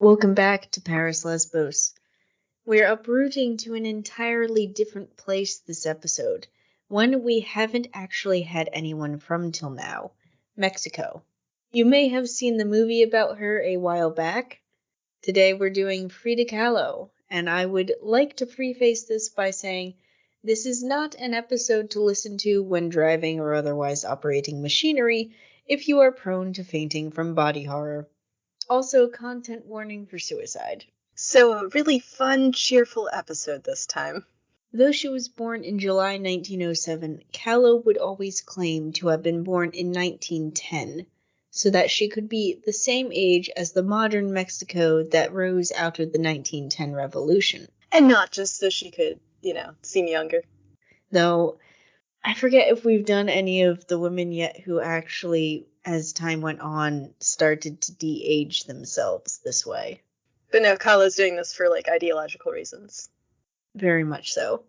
Welcome back to Paris, Lesbos. We're uprooting to an entirely different place this episode, one we haven't actually had anyone from till now, Mexico. You may have seen the movie about her a while back. Today we're doing Frida Kahlo, and I would like to preface this by saying this is not an episode to listen to when driving or otherwise operating machinery if you are prone to fainting from body horror. Also, content warning for suicide. So a really fun, cheerful episode this time. Though she was born in July 1907, Kahlo would always claim to have been born in 1910, so that she could be the same age as the modern Mexico that rose out of the 1910 revolution. And not just so she could, seem younger. Though, I forget if we've done any of the women yet who actually, as time went on, started to de-age themselves this way. But no, Kahlo's doing this for, ideological reasons. Very much so.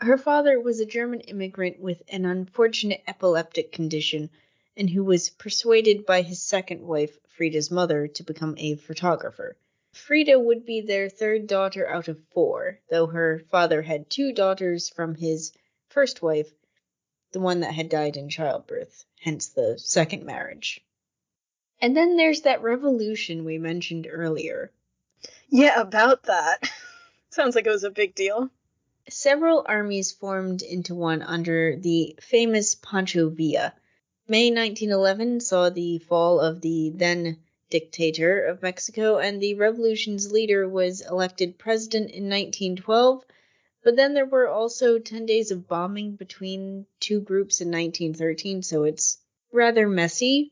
Her father was a German immigrant with an unfortunate epileptic condition, and who was persuaded by his second wife, Frida's mother, to become a photographer. Frida would be their third daughter out of 4, though her father had 2 daughters from his first wife, the one that had died in childbirth, hence the second marriage. And then there's that revolution we mentioned earlier. Yeah, about that. Sounds like it was a big deal. Several armies formed into one under the famous Pancho Villa. May 1911 saw the fall of the then dictator of Mexico, and the revolution's leader was elected president in 1912. But then there were also 10 days of bombing between 2 groups in 1913, so it's rather messy.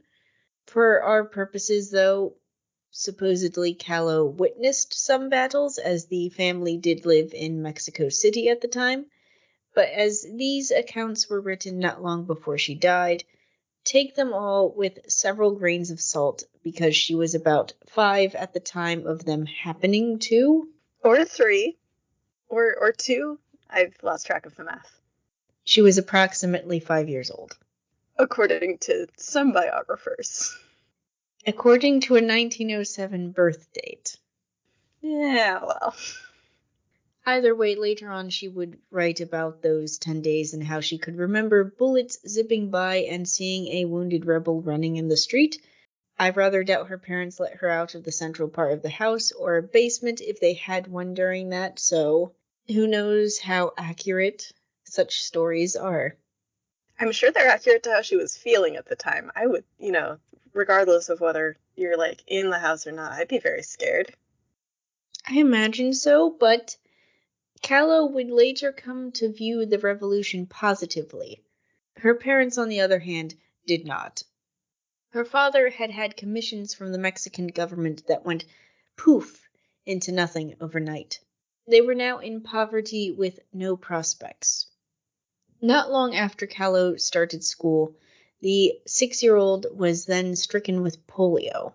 For our purposes, though, supposedly Kahlo witnessed some battles, as the family did live in Mexico City at the time. But as these accounts were written not long before she died, take them all with several grains of salt, because she was about 5 at the time of them happening too. Or 3. Or 2. I've lost track of the math. She was approximately 5 years old. According to some biographers. According to a 1907 birth date. Yeah, well. Either way, later on she would write about those 10 days and how she could remember bullets zipping by and seeing a wounded rebel running in the street. I rather doubt her parents let her out of the central part of the house or basement if they had one during that, so who knows how accurate such stories are. I'm sure they're accurate to how she was feeling at the time. I would, regardless of whether you're, in the house or not, I'd be very scared. I imagine so, but Kahlo would later come to view the revolution positively. Her parents, on the other hand, did not. Her father had had commissions from the Mexican government that went poof into nothing overnight. They were now in poverty with no prospects. Not long after Kahlo started school, the 6-year-old was then stricken with polio.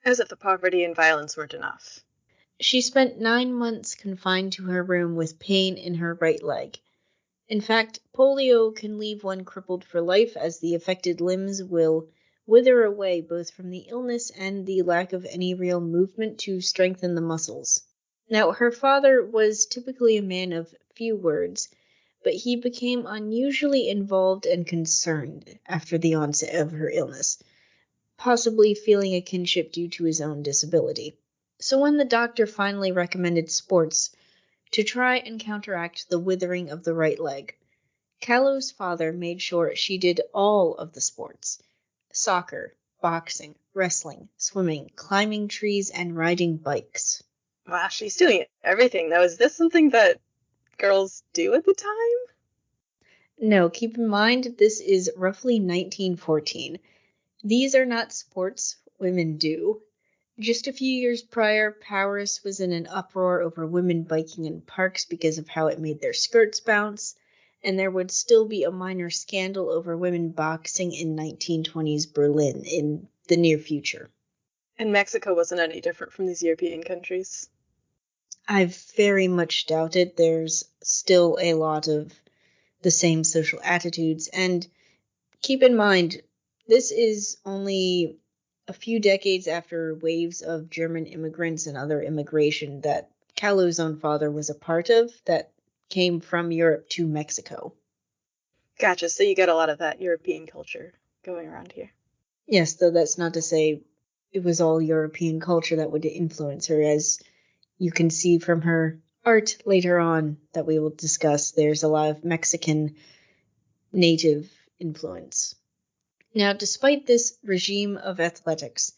As if the poverty and violence weren't enough. She spent 9 months confined to her room with pain in her right leg. In fact, polio can leave one crippled for life, as the affected limbs will wither away both from the illness and the lack of any real movement to strengthen the muscles. Now, her father was typically a man of few words, but he became unusually involved and concerned after the onset of her illness, possibly feeling a kinship due to his own disability. So when the doctor finally recommended sports to try and counteract the withering of the right leg, Kahlo's father made sure she did all of the sports: soccer, boxing, wrestling, swimming, climbing trees, and riding bikes. Wow, she's doing everything, though. Is this something that girls do at the time? No, keep in mind this is roughly 1914. These are not sports women do. Just a few years prior, Paris was in an uproar over women biking in parks because of how it made their skirts bounce, and there would still be a minor scandal over women boxing in 1920s Berlin in the near future. And Mexico wasn't any different from these European countries? I very much doubt it. There's still a lot of the same social attitudes, and keep in mind, this is only a few decades after waves of German immigrants and other immigration that Kahlo's own father was a part of that came from Europe to Mexico. Gotcha. So you get a lot of that European culture going around here. Yes, though that's not to say it was all European culture that would influence her, as you can see from her art later on that we will discuss. There's a lot of Mexican native influence. Now, despite this regime of athletics,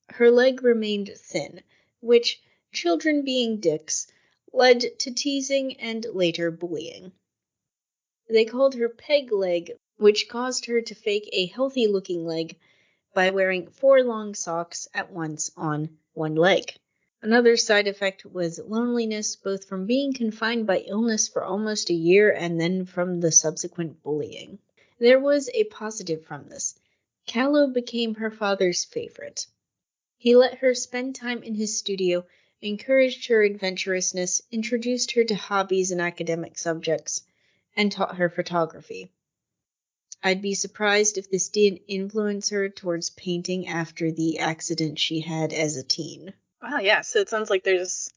her leg remained thin, which, children being dicks, led to teasing and later bullying. They called her peg leg, which caused her to fake a healthy-looking leg by wearing 4 long socks at once on one leg. Another side effect was loneliness, both from being confined by illness for almost a year and then from the subsequent bullying. There was a positive from this. Kahlo became her father's favorite. He let her spend time in his studio, encouraged her adventurousness, introduced her to hobbies and academic subjects, and taught her photography. I'd be surprised if this didn't influence her towards painting after the accident she had as a teen. Wow, yeah. So it sounds like there's,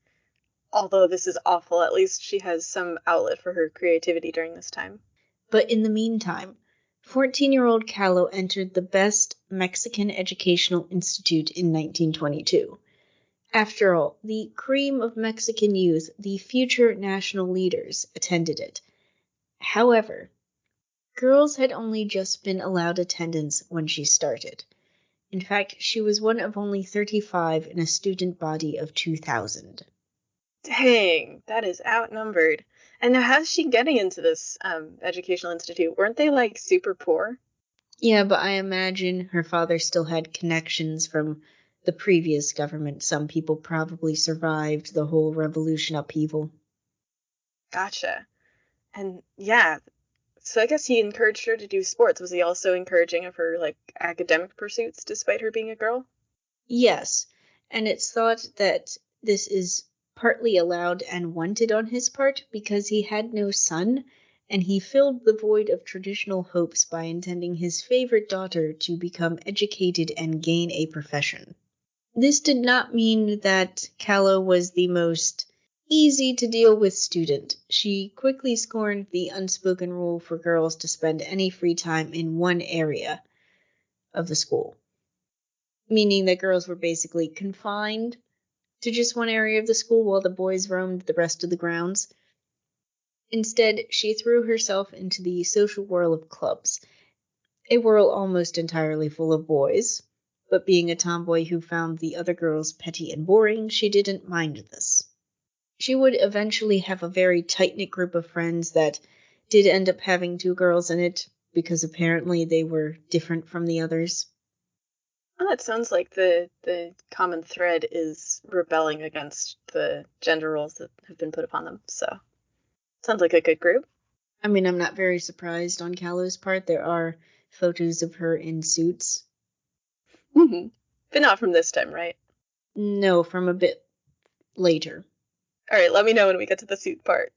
although this is awful, at least she has some outlet for her creativity during this time. But in the meantime, 14-year-old Kahlo entered the best Mexican educational institute in 1922. After all, the cream of Mexican youth, the future national leaders, attended it. However, girls had only just been allowed attendance when she started. In fact, she was one of only 35 in a student body of 2,000. Dang, that is outnumbered. And now how's she getting into this educational institute? Weren't they like super poor? Yeah, but I imagine her father still had connections from the previous government. Some people probably survived the whole revolution upheaval. Gotcha. And yeah, so I guess he encouraged her to do sports. Was he also encouraging of her like academic pursuits despite her being a girl? Yes, and it's thought that this is partly allowed and wanted on his part because he had no son, and he filled the void of traditional hopes by intending his favorite daughter to become educated and gain a profession. This did not mean that Kahlo was the most easy to deal with student. She quickly scorned the unspoken rule for girls to spend any free time in one area of the school, meaning that girls were basically confined to just one area of the school while the boys roamed the rest of the grounds. Instead, she threw herself into the social whirl of clubs, a whirl almost entirely full of boys. But being a tomboy who found the other girls petty and boring, she didn't mind this. She would eventually have a very tight-knit group of friends that did end up having 2 girls in it, because apparently they were different from the others. Well, it sounds like the common thread is rebelling against the gender roles that have been put upon them. So, sounds like a good group. I mean, I'm not very surprised on Kahlo's part. There are photos of her in suits. Mm-hmm. But not from this time, right? No, from a bit later. All right, let me know when we get to the suit part.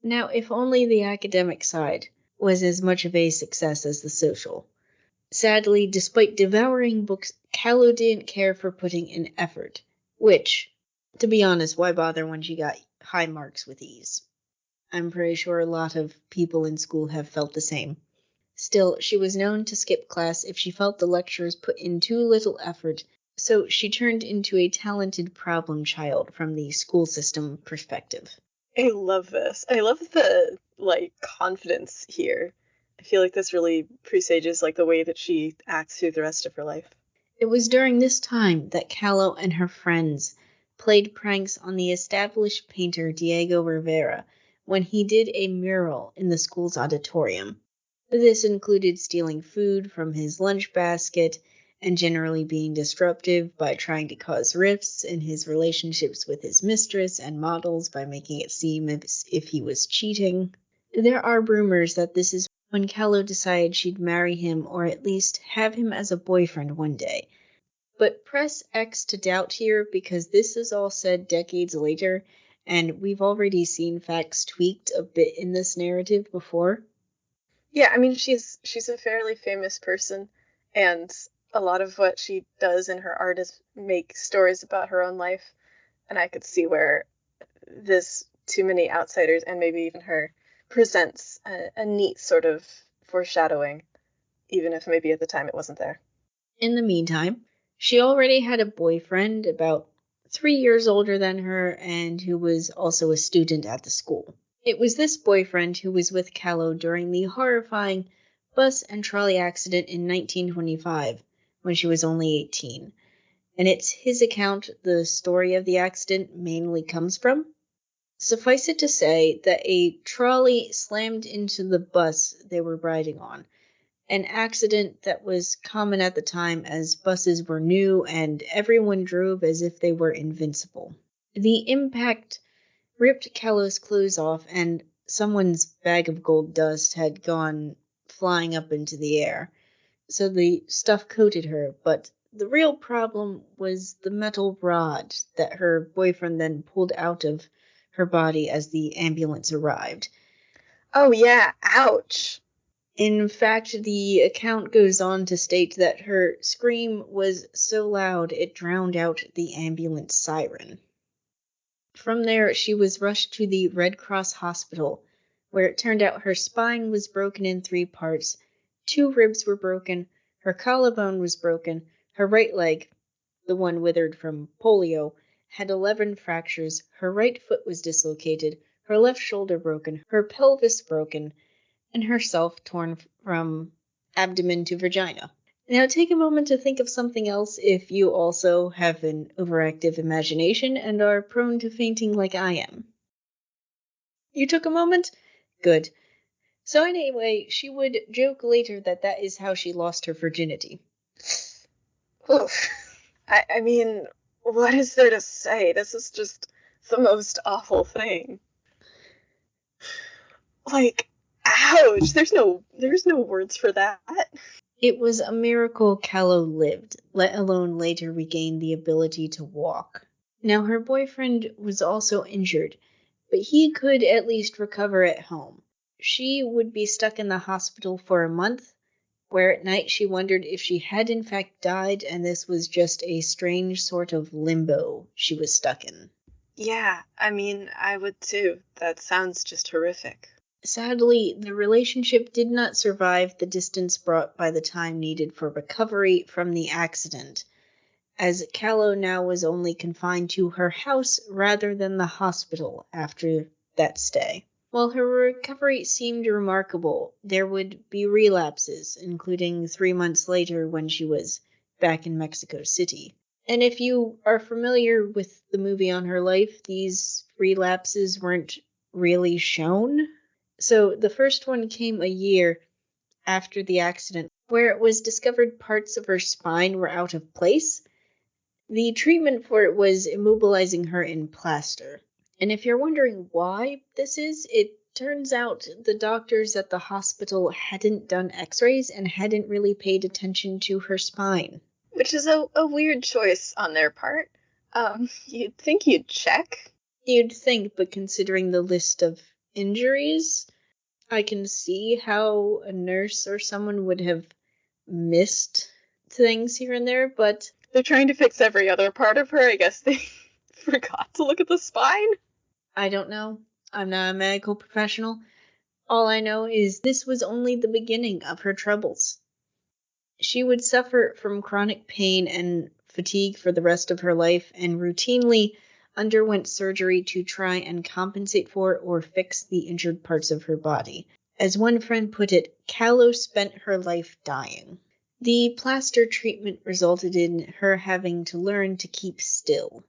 Now, if only the academic side was as much of a success as the social. Sadly, despite devouring books, Kahlo didn't care for putting in effort, which, to be honest, why bother when she got high marks with ease? I'm pretty sure a lot of people in school have felt the same. Still, she was known to skip class if she felt the lecturers put in too little effort, so she turned into a talented problem child from the school system perspective. I love this. I love the like confidence here. I feel like this really presages like the way that she acts through the rest of her life. It was during this time that Kahlo and her friends played pranks on the established painter Diego Rivera when he did a mural in the school's auditorium. This included stealing food from his lunch basket and generally being disruptive by trying to cause rifts in his relationships with his mistress and models by making it seem as if he was cheating. There are rumors that this is when Kahlo decided she'd marry him or at least have him as a boyfriend one day. But press X to doubt here because this is all said decades later, and we've already seen facts tweaked a bit in this narrative before. Yeah, I mean she's a fairly famous person, and A lot of what she does in her art is make stories about her own life, and I could see where this Too Many Outsiders, and maybe even her, presents a neat sort of foreshadowing, even if maybe at the time it wasn't there. In the meantime, she already had a boyfriend about 3 years older than her and who was also a student at the school. It was this boyfriend who was with Kahlo during the horrifying bus and trolley accident in 1925, when she was only 18. And it's his account the story of the accident mainly comes from. Suffice it to say that a trolley slammed into the bus they were riding on, an accident that was common at the time as buses were new and everyone drove as if they were invincible. The impact ripped Kahlo's clothes off, and someone's bag of gold dust had gone flying up into the air, so the stuff coated her, but the real problem was the metal rod that her boyfriend then pulled out of her body as the ambulance arrived. Oh yeah, ouch! In fact, the account goes on to state that her scream was so loud it drowned out the ambulance siren. From there, she was rushed to the Red Cross hospital, where it turned out her spine was broken in 3 parts, 2 ribs were broken, her collarbone was broken, her right leg, the one withered from polio, had 11 fractures, her right foot was dislocated, her left shoulder broken, her pelvis broken, and herself torn from abdomen to vagina. Now take a moment to think of something else if you also have an overactive imagination and are prone to fainting like I am. You took a moment? Good. So anyway, she would joke later that that is how she lost her virginity. Oof. I mean, what is there to say? This is just the most awful thing. Like, ouch! There's no words for that. It was a miracle Kahlo lived, let alone later regained the ability to walk. Now her boyfriend was also injured, but he could at least recover at home. She would be stuck in the hospital for a month, where at night she wondered if she had in fact died and this was just a strange sort of limbo she was stuck in. Yeah, I mean, I would too. That sounds just horrific. Sadly, the relationship did not survive the distance brought by the time needed for recovery from the accident, as Kahlo now was only confined to her house rather than the hospital after that stay. While her recovery seemed remarkable, there would be relapses, including 3 months later when she was back in Mexico City. And if you are familiar with the movie on her life, these relapses weren't really shown. So the first one came a year after the accident, where it was discovered parts of her spine were out of place. The treatment for it was immobilizing her in plaster. And if you're wondering why this is, it turns out the doctors at the hospital hadn't done x-rays and hadn't really paid attention to her spine. Which is a weird choice on their part. You'd think you'd check. You'd think, but considering the list of injuries, I can see how a nurse or someone would have missed things here and there, but they're trying to fix every other part of her. I guess they forgot to look at the spine. I don't know. I'm not a medical professional. All I know is this was only the beginning of her troubles. She would suffer from chronic pain and fatigue for the rest of her life and routinely underwent surgery to try and compensate for or fix the injured parts of her body. As one friend put it, Kahlo spent her life dying. The plaster treatment resulted in her having to learn to keep still.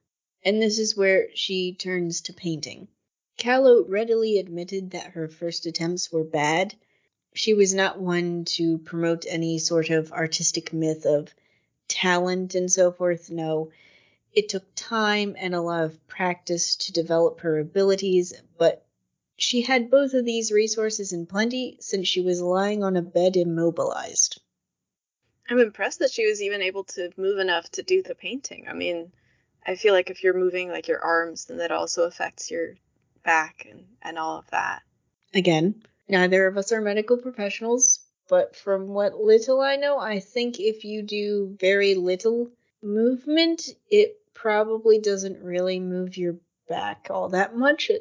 And this is where she turns to painting. Kahlo readily admitted that her first attempts were bad. She was not one to promote any sort of artistic myth of talent and so forth. No, it took time and a lot of practice to develop her abilities, but she had both of these resources in plenty since she was lying on a bed immobilized. I'm impressed that she was even able to move enough to do the painting. I mean, I feel like if you're moving like your arms, then that also affects your back and all of that. Again, neither of us are medical professionals. but from what little I know, I think if you do very little movement, it probably doesn't really move your back all that much,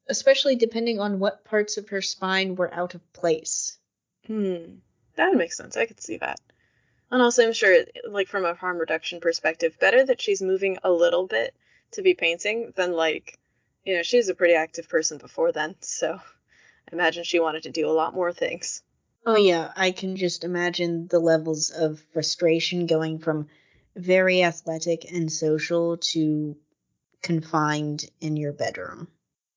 especially depending on what parts of her spine were out of place. That would make sense. I could see that. And also, I'm sure, like, from a harm reduction perspective, better that she's moving a little bit to be painting than, like, she's a pretty active person before then, so I imagine she wanted to do a lot more things. Oh yeah, I can just imagine the levels of frustration going from very athletic and social to confined in your bedroom.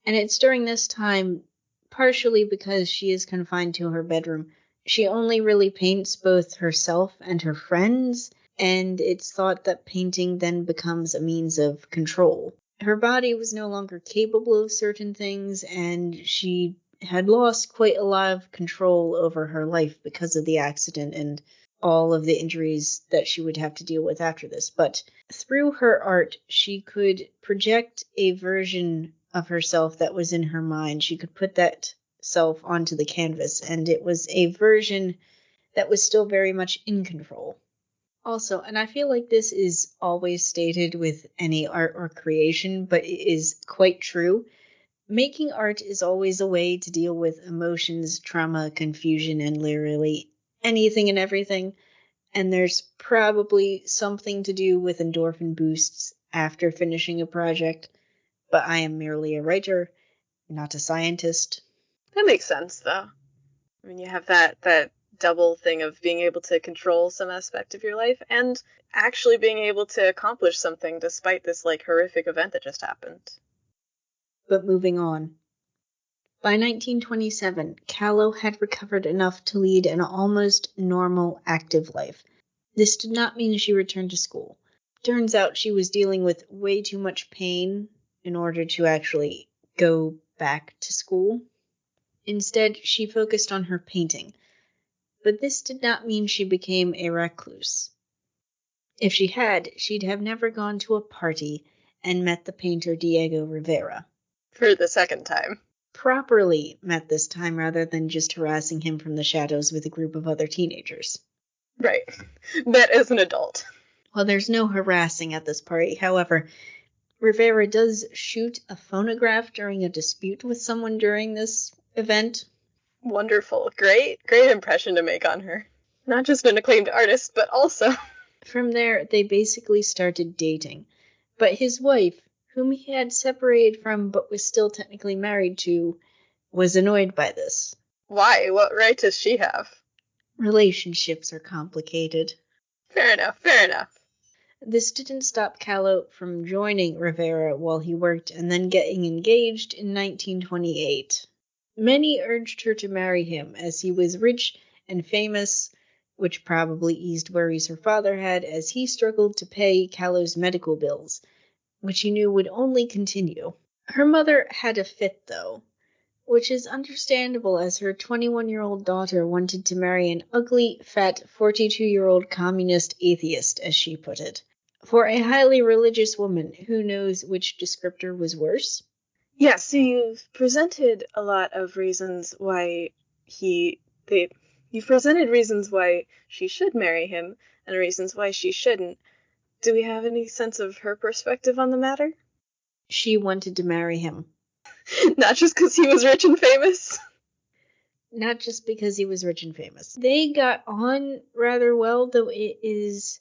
And it's during this time, partially because she is confined to her bedroom, she only really paints both herself and her friends, and it's thought that painting then becomes a means of control. Her body was no longer capable of certain things, and she had lost quite a lot of control over her life because of the accident and all of the injuries that she would have to deal with after this. But through her art, she could project a version of herself that was in her mind. She could put that self onto the canvas, and it was a version that was still very much in control. Also, and I feel like this is always stated with any art or creation, but it is quite true. Making art is always a way to deal with emotions, trauma, confusion, and literally anything and everything. And there's probably something to do with endorphin boosts after finishing a project, but I am merely a writer, not a scientist. That makes sense, though. I mean, you have that double thing of being able to control some aspect of your life and actually being able to accomplish something despite this, like, horrific event that just happened. But moving on. By 1927, Kahlo had recovered enough to lead an almost normal, active life. This did not mean she returned to school. Turns out she was dealing with way too much pain in order to actually go back to school. Instead, she focused on her painting. But this did not mean she became a recluse. If she had, she'd have never gone to a party and met the painter Diego Rivera. For the second time. Properly met this time rather than just harassing him from the shadows with a group of other teenagers. Right. Met as an adult. Well, there's no harassing at this party. However, Rivera does shoot a phonograph during a dispute with someone during this event. Wonderful. Great impression to make on her. Not just an acclaimed artist, but also... From there, they basically started dating. But his wife, whom he had separated from but was still technically married to, was annoyed by this. Why? What right does she have? Relationships are complicated. Fair enough. This didn't stop Kahlo from joining Rivera while he worked and then getting engaged in 1928. Many urged her to marry him as he was rich and famous, which probably eased worries her father had as he struggled to pay Kahlo's medical bills, which he knew would only continue. Her mother had a fit, though, which is understandable as her 21-year-old daughter wanted to marry an ugly, fat, 42-year-old communist atheist, as she put it. For a highly religious woman, who knows which descriptor was worse? Yeah, so you've presented a lot of reasons why you've presented reasons why she should marry him and reasons why she shouldn't. Do we have any sense of her perspective on the matter? She wanted to marry him. Not just because he was rich and famous? Not just because he was rich and famous. They got on rather well, though it is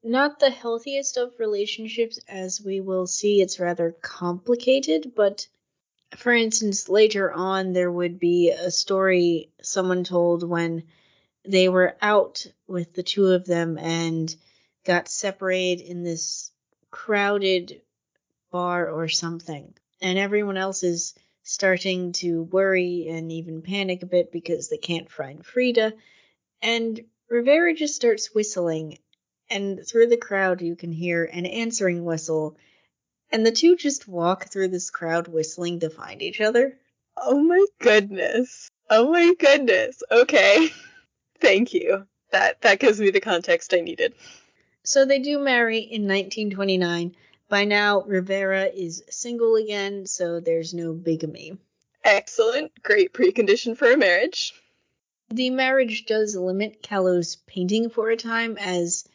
not the healthiest of relationships, as we will see. It's rather complicated, but for instance, later on there would be a story someone told when they were out with the two of them and got separated in this crowded bar or something. And everyone else is starting to worry and even panic a bit because they can't find Frida. And Rivera just starts whistling, and through the crowd you can hear an answering whistle, and the two just walk through this crowd whistling to find each other. Oh my goodness. Okay. Thank you. That gives me the context I needed. So they do marry in 1929. By now, Rivera is single again, so there's no bigamy. Excellent. Great precondition for a marriage. The marriage does limit Kahlo's painting for a time, as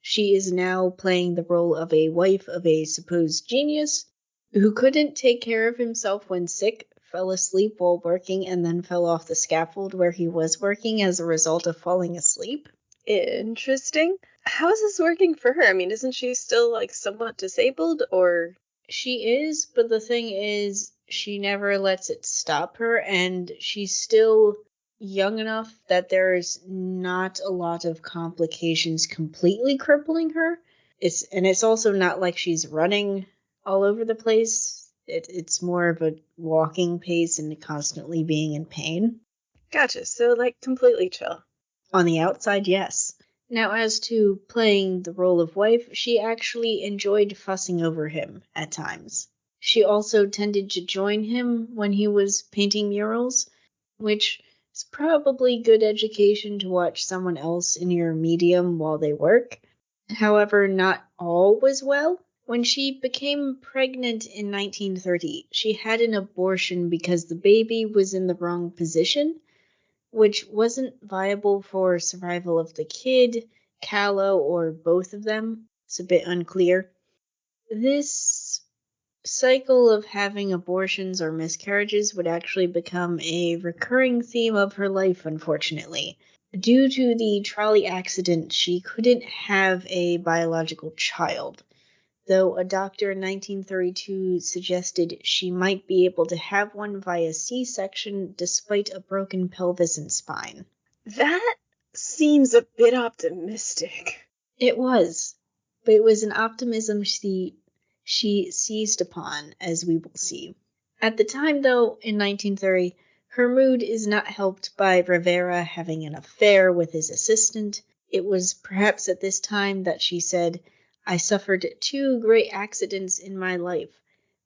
she is now playing the role of a wife of a supposed genius who couldn't take care of himself when sick, fell asleep while working, and then fell off the scaffold where he was working as a result of falling asleep. Interesting. How is this working for her? I mean, isn't she still, like, somewhat disabled, or... She is, but the thing is, she never lets it stop her, and she's still young enough that there's not a lot of complications completely crippling her. It's also not like she's running all over the place. It's more of a walking pace and constantly being in pain. Gotcha, so, like, completely chill. On the outside, yes. Now, as to playing the role of wife, she actually enjoyed fussing over him at times. She also tended to join him when he was painting murals, which is probably good education to watch someone else in your medium while they work. However, not all was well. When she became pregnant in 1930, she had an abortion because the baby was in the wrong position, which wasn't viable for survival of the kid, Kahlo, or both of them. It's a bit unclear. This cycle of having abortions or miscarriages would actually become a recurring theme of her life, unfortunately. Due to the trolley accident, she couldn't have a biological child, though a doctor in 1932 suggested she might be able to have one via C-section despite a broken pelvis and spine. That seems a bit optimistic. It was, but it was an optimism she seized upon, as we will see. At the time, though, in 1930, her mood is not helped by Rivera having an affair with his assistant. It was perhaps at this time that she said, "I suffered 2 great accidents in my life,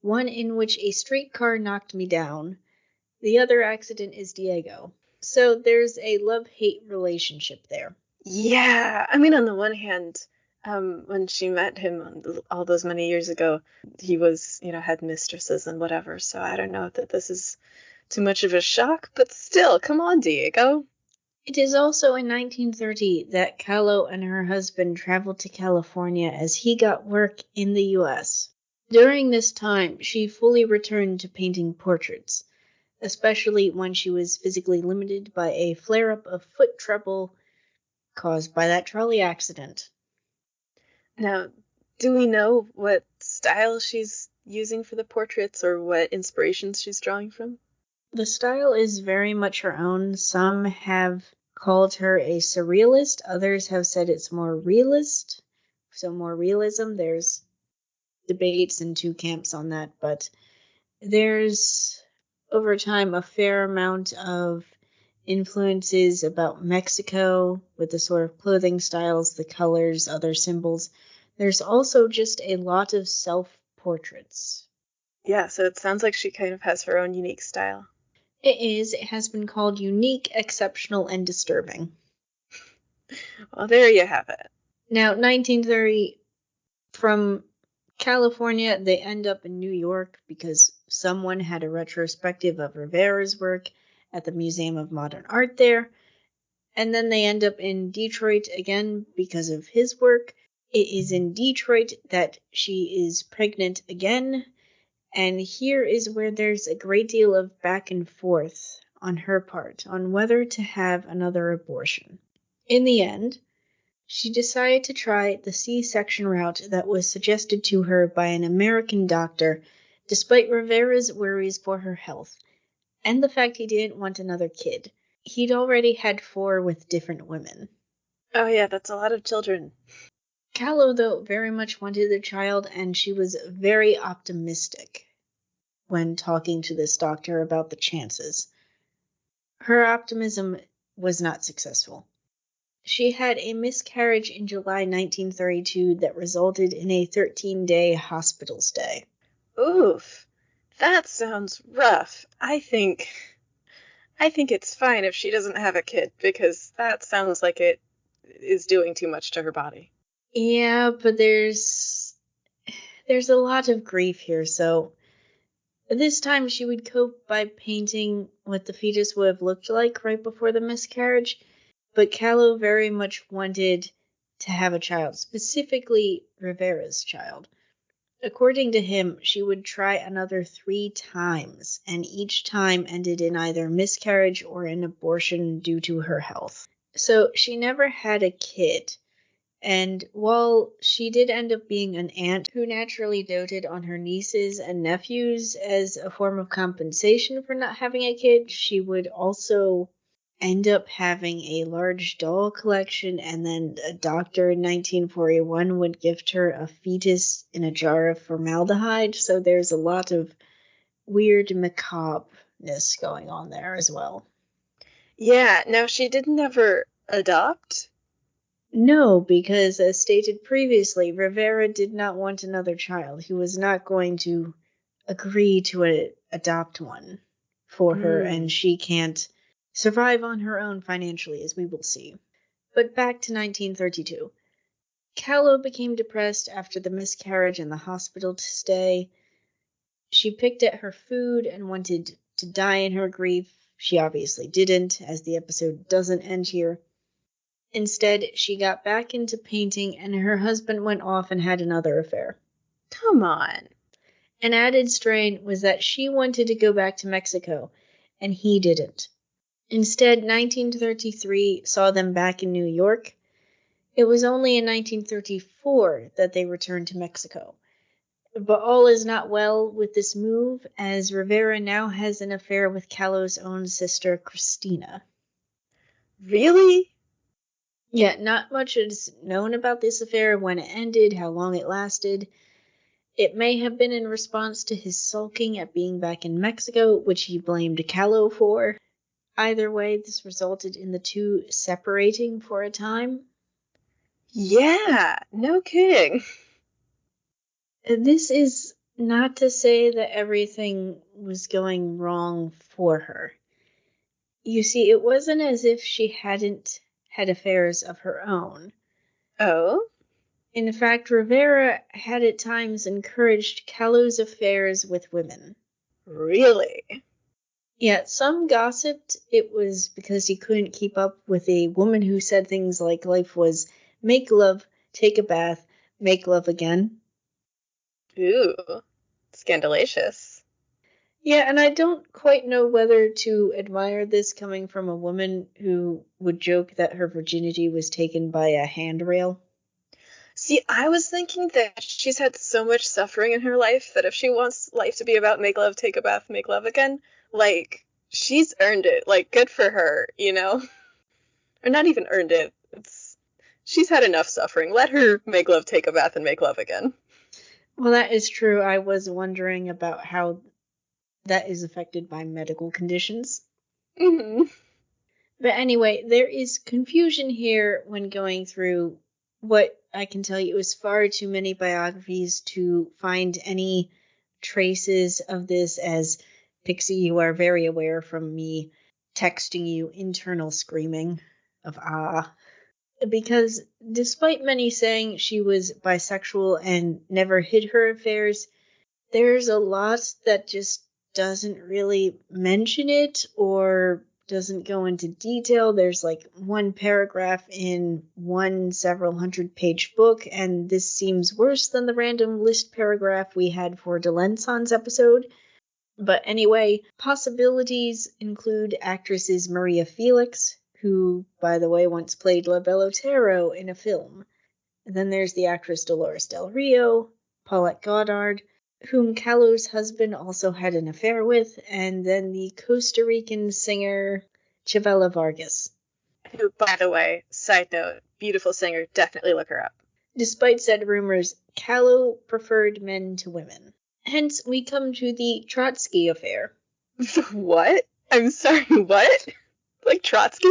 one in which a streetcar knocked me down. The other accident is Diego." So there's a love-hate relationship there. Yeah, I mean, on the one hand, when she met him all those many years ago, he was, had mistresses and whatever, so I don't know that this is too much of a shock, but still, come on, Diego. It is also in 1930 that Kahlo and her husband traveled to California as he got work in the U.S. During this time, she fully returned to painting portraits, especially when she was physically limited by a flare-up of foot trouble caused by that trolley accident. Now, do we know what style she's using for the portraits or what inspirations she's drawing from? The style is very much her own. Some have called her a surrealist. Others have said it's more realist. So more realism. There's debates in 2 camps on that, but there's over time a fair amount of influences about Mexico with the sort of clothing styles, the colors, other symbols. There's also just a lot of self-portraits. Yeah, so it sounds like she kind of has her own unique style. It is. It has been called unique, exceptional, and disturbing. Well, there you have it. Now, 1930, from California, they end up in New York because someone had a retrospective of Rivera's work at the Museum of Modern Art there. And then they end up in Detroit again because of his work. It is in Detroit that she is pregnant again. And here is where there's a great deal of back and forth on her part on whether to have another abortion. In the end, she decided to try the C-section route that was suggested to her by an American doctor, despite Rivera's worries for her health, and the fact he didn't want another kid. He'd already had 4 with different women. Oh yeah, that's a lot of children. Kahlo, though, very much wanted a child, and she was very optimistic when talking to this doctor about the chances. Her optimism was not successful. She had a miscarriage in July 1932 that resulted in a 13-day hospital stay. Oof, that sounds rough. I think it's fine if she doesn't have a kid, because that sounds like it is doing too much to her body. Yeah, but there's a lot of grief here, so This time she would cope by painting what the fetus would have looked like right before the miscarriage, but Kahlo very much wanted to have a child, specifically Rivera's child. According to him, she would try another 3 times, and each time ended in either miscarriage or an abortion due to her health. So she never had a kid. And while she did end up being an aunt who naturally doted on her nieces and nephews as a form of compensation for not having a kid, she would also end up having a large doll collection, and then a doctor in 1941 would gift her a fetus in a jar of formaldehyde. So there's a lot of weird macabreness going on there as well. Yeah, now she didn't ever adopt? No, because as stated previously, Rivera did not want another child. He was not going to agree to adopt one for her, and she can't survive on her own financially, as we will see. But back to 1932. Kahlo became depressed after the miscarriage and the hospital stay. She picked at her food and wanted to die in her grief. She obviously didn't, as the episode doesn't end here. Instead, she got back into painting, and her husband went off and had another affair. Come on. An added strain was that she wanted to go back to Mexico, and he didn't. Instead, 1933 saw them back in New York. It was only in 1934 that they returned to Mexico. But all is not well with this move, as Rivera now has an affair with Kahlo's own sister, Christina. Really? Yeah, not much is known about this affair, when it ended, how long it lasted. It may have been in response to his sulking at being back in Mexico, which he blamed Kahlo for. Either way, this resulted in the two separating for a time. Yeah, no kidding. This is not to say that everything was going wrong for her. You see, it wasn't as if she hadn't had affairs of her own. Oh? In fact, Rivera had at times encouraged Kahlo's affairs with women. Really? Yeah, some gossiped it was because he couldn't keep up with a woman who said things like life was make love, take a bath, make love again. Ooh, scandalous. Yeah, and I don't quite know whether to admire this coming from a woman who would joke that her virginity was taken by a handrail. See, I was thinking that she's had so much suffering in her life that if she wants life to be about make love, take a bath, make love again, like, she's earned it. Like, good for her, you know? Or not even earned it. She's had enough suffering. Let her make love, take a bath, and make love again. Well, that is true. I was wondering about how that is affected by medical conditions. Mm-hmm. But anyway, there is confusion here when going through what I can tell you is far too many biographies to find any traces of this, as Pixie, you are very aware from me texting you internal screaming of ah. Because despite many saying she was bisexual and never hid her affairs, there's a lot that just doesn't really mention it or doesn't go into detail. There's like one paragraph in one several 100-page book, and this seems worse than the random list paragraph we had for Delenson's episode. But anyway, possibilities include actresses Maria Felix, who, by the way, once played La Bellotero in a film. And then there's the actress Dolores Del Rio, Paulette Goddard, whom Kahlo's husband also had an affair with, and then the Costa Rican singer Chavela Vargas. Who, by the way, side note, beautiful singer, definitely look her up. Despite said rumors, Kahlo preferred men to women. Hence, we come to the Trotsky affair. What? I'm sorry, what? Like Trotsky?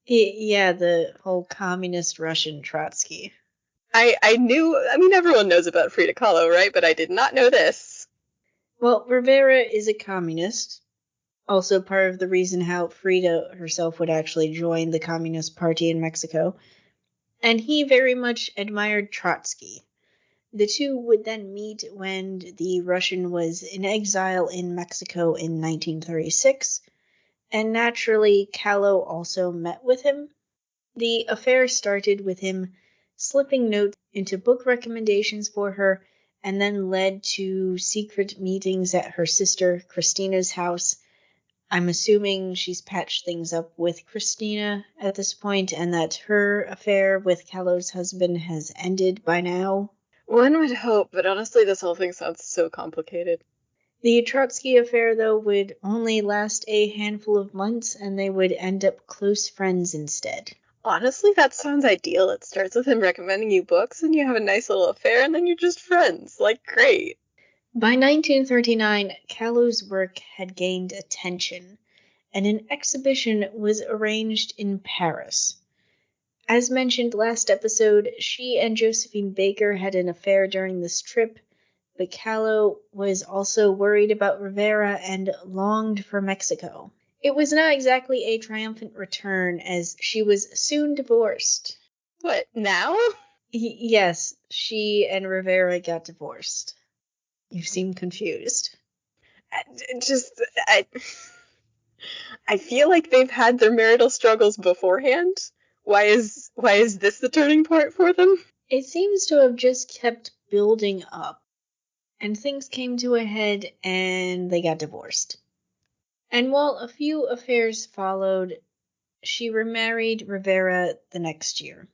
Yeah, the whole communist Russian Trotsky. I mean, everyone knows about Frida Kahlo, right? But I did not know this. Well, Rivera is a communist. Also part of the reason how Frida herself would actually join the Communist Party in Mexico. And he very much admired Trotsky. The two would then meet when the Russian was in exile in Mexico in 1936, and naturally, Kahlo also met with him. The affair started with him slipping notes into book recommendations for her, and then led to secret meetings at her sister Christina's house. I'm assuming she's patched things up with Christina at this point, and that her affair with Kahlo's husband has ended by now. One would hope, but honestly, this whole thing sounds so complicated. The Trotsky affair, though, would only last a handful of months, and they would end up close friends instead. Honestly, that sounds ideal. It starts with him recommending you books, and you have a nice little affair, and then you're just friends. Like, great. By 1939, Kahlo's work had gained attention, and an exhibition was arranged in Paris. As mentioned last episode, she and Josephine Baker had an affair during this trip, but Kahlo was also worried about Rivera and longed for Mexico. It was not exactly a triumphant return, as she was soon divorced. What, now? Yes, she and Rivera got divorced. You seem confused. I feel like they've had their marital struggles beforehand. Why is this the turning point for them? It seems to have just kept building up, and things came to a head and they got divorced. And while a few affairs followed, she remarried Rivera the next year.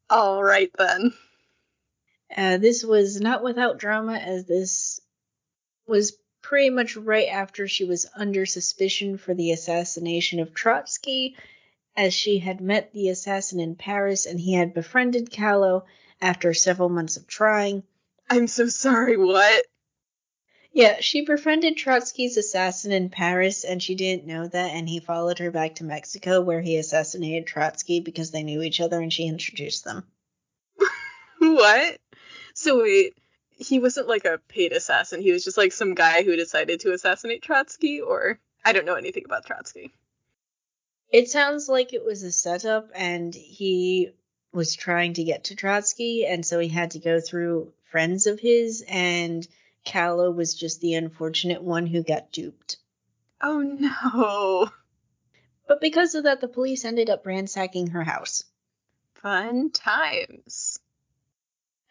All right, then. This was not without drama, as this was pretty much right after she was under suspicion for the assassination of Trotsky, as she had met the assassin in Paris and he had befriended Kahlo after several months of trying. I'm so sorry, what? Yeah, she befriended Trotsky's assassin in Paris, and she didn't know that, and he followed her back to Mexico, where he assassinated Trotsky because they knew each other, and she introduced them. What? So wait, he wasn't like a paid assassin, he was just like some guy who decided to assassinate Trotsky, or? I don't know anything about Trotsky. It sounds like it was a setup, and he was trying to get to Trotsky, and so he had to go through friends of his, and Kahlo was just the unfortunate one who got duped. Oh no. But because of that, the police ended up ransacking her house. Fun times.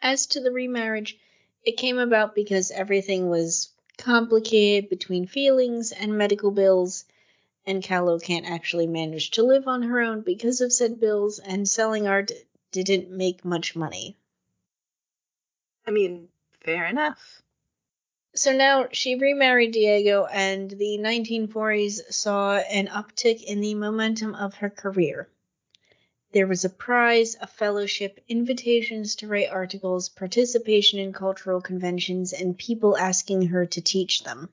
As to the remarriage, it came about because everything was complicated between feelings and medical bills, and Kahlo can't actually manage to live on her own because of said bills, and selling art didn't make much money. I mean, fair enough. So now she remarried Diego, and the 1940s saw an uptick in the momentum of her career. There was a prize, a fellowship, invitations to write articles, participation in cultural conventions, and people asking her to teach them.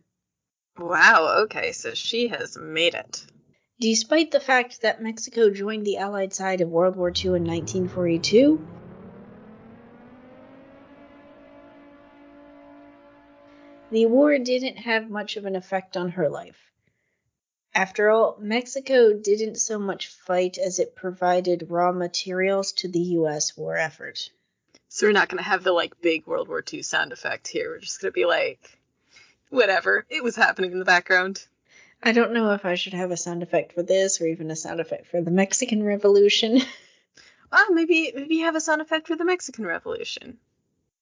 Wow, okay, so she has made it. Despite the fact that Mexico joined the Allied side of World War II in 1942, the war didn't have much of an effect on her life. After all, Mexico didn't so much fight as it provided raw materials to the U.S. war effort. So we're not going to have the, big World War II sound effect here. We're just going to be whatever. It was happening in the background. I don't know if I should have a sound effect for this or even a sound effect for the Mexican Revolution. Well, maybe have a sound effect for the Mexican Revolution.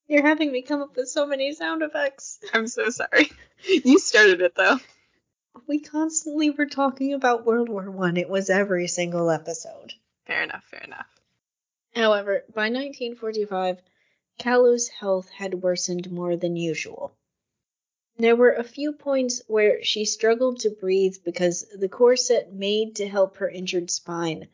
You're having me come up with so many sound effects. I'm so sorry. You started it, though. We constantly were talking about World War I. It was every single episode. Fair enough. However, by 1945, Kahlo's health had worsened more than usual. There were a few points where she struggled to breathe because the corset made to help her injured spine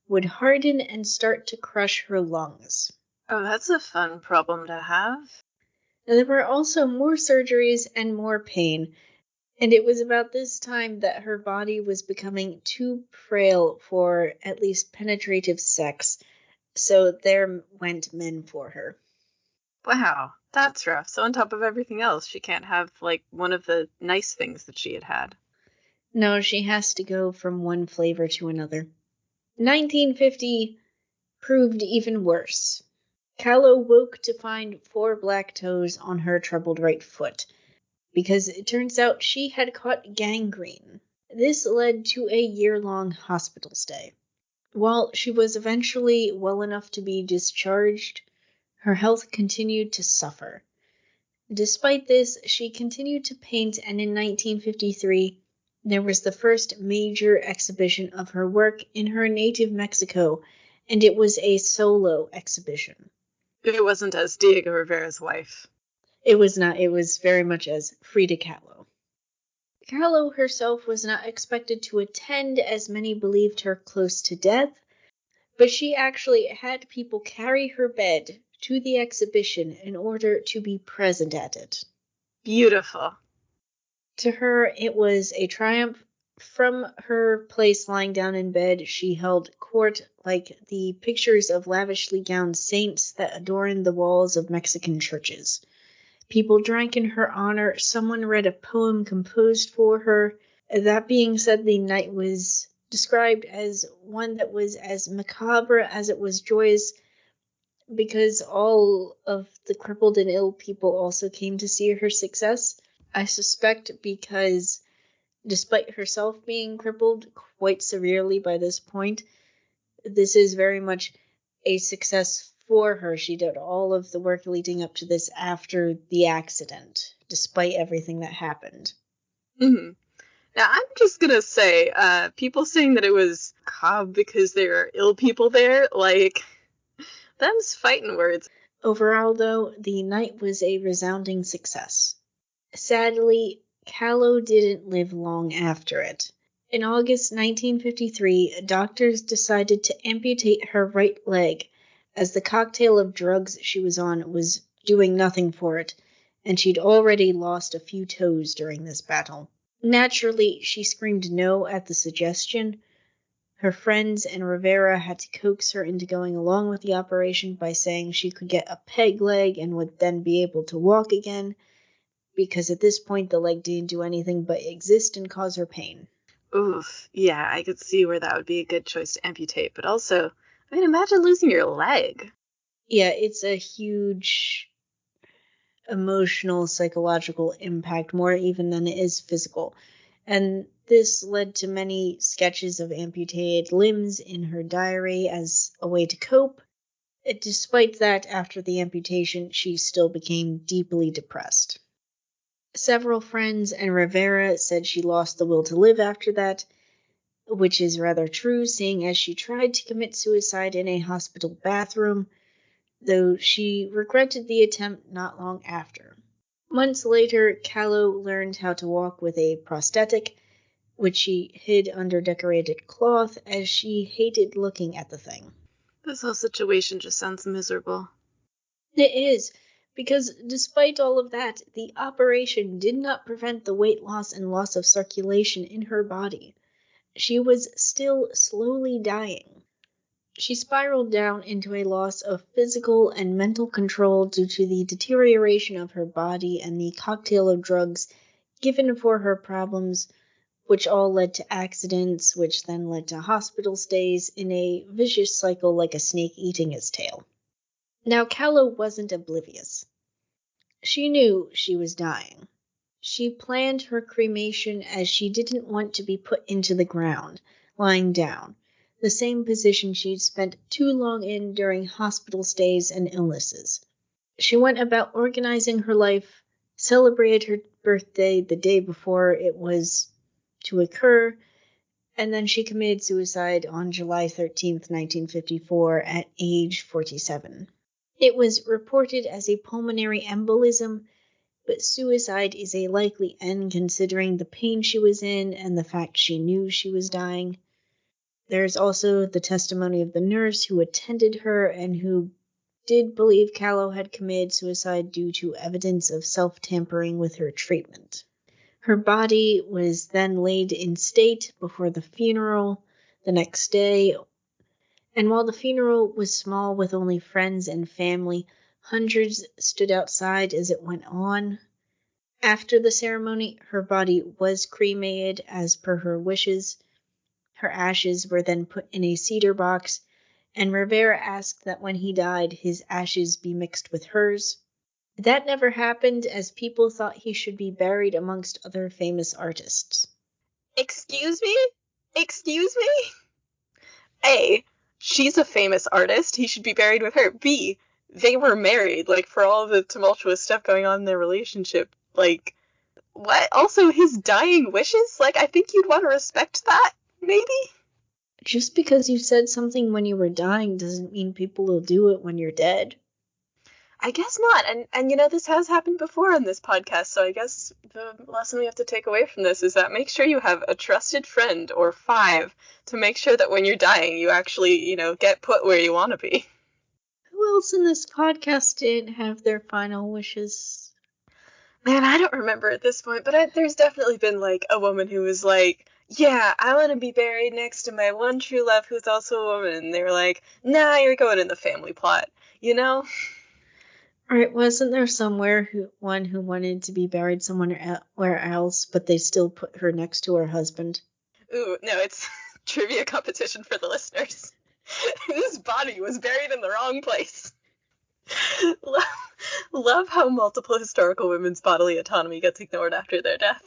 would harden and start to crush her lungs. Oh, that's a fun problem to have. And there were also more surgeries and more pain, and it was about this time that her body was becoming too frail for at least penetrative sex, so there went men for her. Wow, that's rough. So on top of everything else, she can't have, one of the nice things that she had had. No, she has to go from one flavor to another. 1950 proved even worse. Kahlo woke to find 4 black toes on her troubled right foot, because it turns out she had caught gangrene. This led to a year-long hospital stay. While she was eventually well enough to be discharged, her health continued to suffer. Despite this, she continued to paint, and in 1953, there was the first major exhibition of her work in her native Mexico, and it was a solo exhibition. It wasn't as Diego Rivera's wife. It was not. It was very much as Frida Kahlo. Kahlo herself was not expected to attend, as many believed her close to death, but she actually had people carry her bed to the exhibition in order to be present at it. Beautiful. To her, it was a triumph. From her place lying down in bed, she held court like the pictures of lavishly gowned saints that adorn the walls of Mexican churches. People drank in her honor. Someone read a poem composed for her. That being said, the night was described as one that was as macabre as it was joyous, because all of the crippled and ill people also came to see her success. I suspect because, despite herself being crippled quite severely by this point, this is very much a success for her. She did all of the work leading up to this after the accident, despite everything that happened. Mm-hmm. Now, I'm just going to say, people saying that it was cob because there are ill people there, like, them's fighting words. Overall, though, the night was a resounding success. Sadly, Kahlo didn't live long after it. In August 1953, doctors decided to amputate her right leg, as the cocktail of drugs she was on was doing nothing for it, and she'd already lost a few toes during this battle. Naturally, she screamed no at the suggestion. Her friends and Rivera had to coax her into going along with the operation by saying she could get a peg leg and would then be able to walk again, because at this point the leg didn't do anything but exist and cause her pain. Oof, yeah, I could see where that would be a good choice to amputate, but also, I mean, imagine losing your leg. Yeah, it's a huge emotional, psychological impact, more even than it is physical. And this led to many sketches of amputated limbs in her diary as a way to cope. Despite that, after the amputation, she still became deeply depressed. Several friends and Rivera said she lost the will to live after that, which is rather true, seeing as she tried to commit suicide in a hospital bathroom, though she regretted the attempt not long after. Months later, Kahlo learned how to walk with a prosthetic, which she hid under decorated cloth, as she hated looking at the thing. This whole situation just sounds miserable. It is, because despite all of that, the operation did not prevent the weight loss and loss of circulation in her body. She was still slowly dying. She spiraled down into a loss of physical and mental control due to the deterioration of her body and the cocktail of drugs given for her problems, which all led to accidents, which then led to hospital stays, in a vicious cycle like a snake eating its tail. Now, Kahlo wasn't oblivious. She knew she was dying. She planned her cremation as she didn't want to be put into the ground, lying down, the same position she'd spent too long in during hospital stays and illnesses. She went about organizing her life, celebrated her birthday the day before it was to occur, and then she committed suicide on July 13th, 1954, at age 47. It was reported as a pulmonary embolism, but suicide is a likely end considering the pain she was in and the fact she knew she was dying. There's also the testimony of the nurse who attended her and who did believe Kahlo had committed suicide due to evidence of self-tampering with her treatment. Her body was then laid in state before the funeral the next day, and while the funeral was small with only friends and family, hundreds stood outside as it went on. After the ceremony, her body was cremated as per her wishes. Her ashes were then put in a cedar box, and Rivera asked that when he died, his ashes be mixed with hers. That never happened, as people thought he should be buried amongst other famous artists. Excuse me? Excuse me? A, she's a famous artist. He should be buried with her. B, they were married. Like, for all the tumultuous stuff going on in their relationship. Like, what? Also, his dying wishes? Like, I think you'd want to respect that, maybe? Just because you said something when you were dying doesn't mean people will do it when you're dead. I guess not. And you know, this has happened before on this podcast, so I guess the lesson we have to take away from this is that make sure you have a trusted friend or 5 to make sure that when you're dying, you actually, you know, get put where you want to be. Who else in this podcast didn't have their final wishes? Man, I don't remember at this point, but there's definitely been, like, a woman who was like, yeah, I want to be buried next to my one true love who's also a woman. And they were like, nah, you're going in the family plot, you know? Right, wasn't there one who wanted to be buried somewhere else, but they still put her next to her husband? Ooh, no, it's trivia competition for the listeners. This body was buried in the wrong place. Love how multiple historical women's bodily autonomy gets ignored after their death.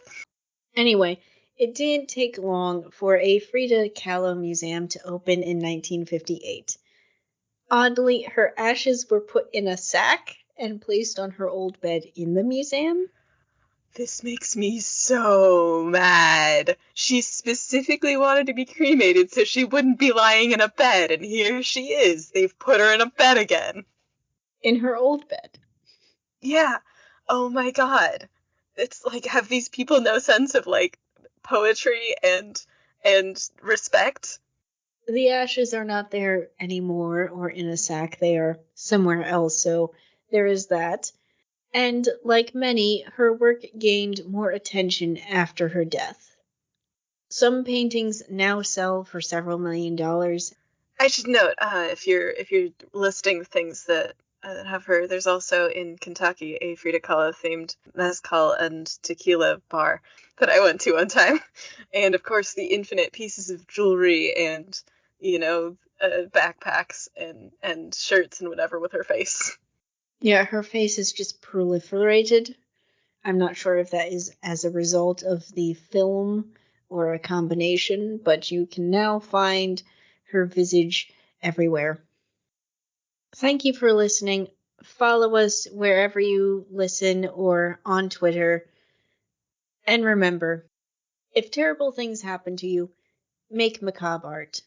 Anyway, it didn't take long for a Frida Kahlo museum to open in 1958. Oddly, her ashes were put in a sack and placed on her old bed in the museum. This makes me so mad. She specifically wanted to be cremated so she wouldn't be lying in a bed, and here she is. They've put her in a bed again. In her old bed. Yeah. Oh my god. It's like, have these people no sense of, like, poetry and respect? The ashes are not there anymore or in a sack. They are somewhere else, so there is that. And like many, her work gained more attention after her death. Some paintings now sell for several $1,000,000. I should note, if you're listing things that have her, there's also in Kentucky a Frida Kahlo themed mezcal and tequila bar that I went to one time, and of course the infinite pieces of jewelry and, you know, backpacks and shirts and whatever with her face. Yeah, her face is just proliferated. I'm not sure if that is as a result of the film or a combination, but you can now find her visage everywhere. Thank you for listening. Follow us wherever you listen or on Twitter. And remember, if terrible things happen to you, make macabre art.